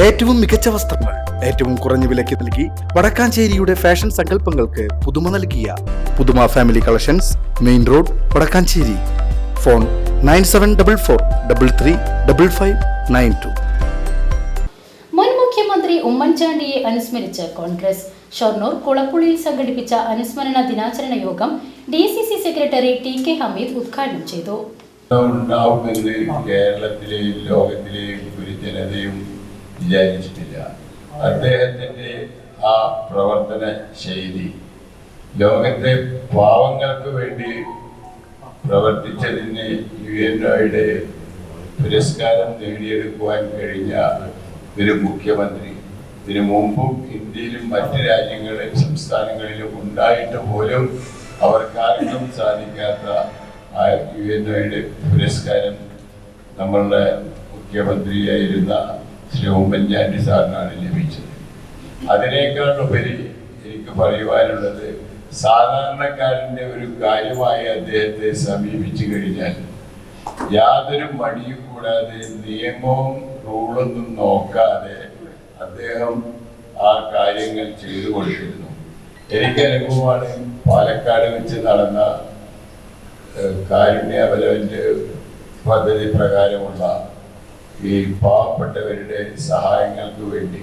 ഏറ്റവും മികച്ച വസ്ത്രങ്ങൾ ഏറ്റവും കുറഞ്ഞ വിലയ്ക്ക് നൽകി വടക്കാഞ്ചേരിയുടെ ഫാഷൻ സങ്കല്പങ്ങൾക്ക് പുതുമ നൽകിയ Puthuma family collections, main road, Vadakkanchery. Phone 9744335592. മുൻ മുഖ്യമന്ത്രി ഉമ്മൻചാണ്ടിയെ അനുസ്മരിച്ച് കോൺഗ്രസ് ഷൊർണൂർ കുളപ്പുള്ളിയിൽ സംഘടിപ്പിച്ച അനുസ്മരണ ദിനാചരണ യോഗം DCC സെക്രട്ടറി TK ഹമീദ് ഉദ്ഘാടനം ചെയ്തു. കേരളത്തിലെയും ലോകത്തിലെയും ഒരു ജനതയും വിചാരിച്ചിട്ടില്ല. അദ്ദേഹത്തിന്റെ ആ പ്രവർത്തന ശൈലി ലോകത്തെ പാവങ്ങൾക്ക് വേണ്ടി പ്രവർത്തിച്ചതിന് UN-യുടെ പുരസ്കാരം നേടിയെടുക്കുവാൻ കഴിഞ്ഞ ഒരു മുഖ്യമന്ത്രി ഇതിനു മുമ്പും ഇന്ത്യയിലും മറ്റ് രാജ്യങ്ങളിലും സംസ്ഥാനങ്ങളിലും ഉണ്ടായിട്ട് പോലും അവർക്കാർക്കും സാധിക്കാത്ത ആ UN-യുടെ പുരസ്കാരം നമ്മളുടെ മുഖ്യമന്ത്രിയായിരുന്ന ശ്രീ ഉമ്മൻചാണ്ടി സാറിനാണ് ലഭിച്ചത്. അതിനേക്കാൾ ഉപരി എനിക്ക് പറയുവാനുള്ളത്, സാധാരണക്കാരൻ്റെ ഒരു കാര്യമായി അദ്ദേഹത്തെ സമീപിച്ചു കഴിഞ്ഞാൽ യാതൊരു മടിയും കൂടാതെ നിയമവും റൂളൊന്നും നോക്കാതെ അദ്ദേഹം ആ കാര്യങ്ങൾ ചെയ്തു കൊടുത്തിരുന്നു. എനിക്ക് അനുഭവമാണ്. പാലക്കാട് വെച്ച് നടന്ന കാരുണ്യാവലവൻ്റെ പദ്ധതി പ്രകാരമുള്ള ഈ പാവപ്പെട്ടവരുടെ സഹായങ്ങൾക്ക് വേണ്ടി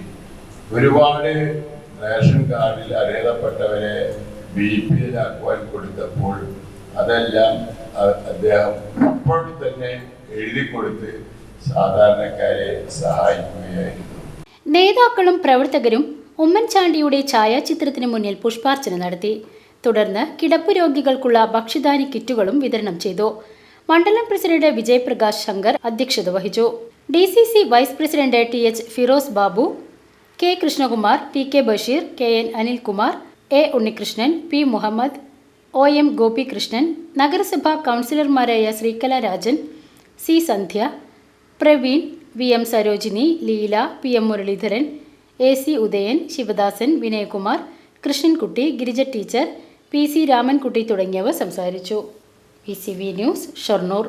ഒരുപാട് റേഷൻ കാർഡിൽ അർഹതപ്പെട്ടവരെ BPL ആക്കുവാൻ കൊടുത്തപ്പോൾ അതെല്ലാം അദ്ദേഹം അപ്പോൾ തന്നെ എഴുതി കൊടുത്ത് സാധാരണക്കാരെ സഹായിക്കുകയായിരുന്നു. നേതാക്കളും പ്രവർത്തകരും ഉമ്മൻചാണ്ടിയുടെ ഛായാചിത്രത്തിന് മുന്നിൽ പുഷ്പാർച്ചന നടത്തി. തുടർന്ന് കിടപ്പ് രോഗികൾക്കുള്ള ഭക്ഷ്യധാന്യ കിറ്റുകളും വിതരണം ചെയ്തു. മണ്ഡലം പ്രസിഡന്റ് വിജയപ്രകാശ് ശങ്കർ അധ്യക്ഷത വഹിച്ചു. DCC vice president TH Firoz Babu, K Krishnakumar, TK Basheer, KN Anilkumar, A Unnikrishnan, P Muhammad, OM Gopikrishnan, നഗരസഭാ കൗൺസിലർമാരായ Sreekala Rajan, C Sandhya, Praveen, VM Sarojini, Leela, PM Muraleedharan, AC Udayan, Sivadasan, Vinayakumar, Krishnankutty, Girija teacher, PC Ramankutty തുടങ്ങിയവർ സംസാരിച്ചു. PCV news, Shoranur.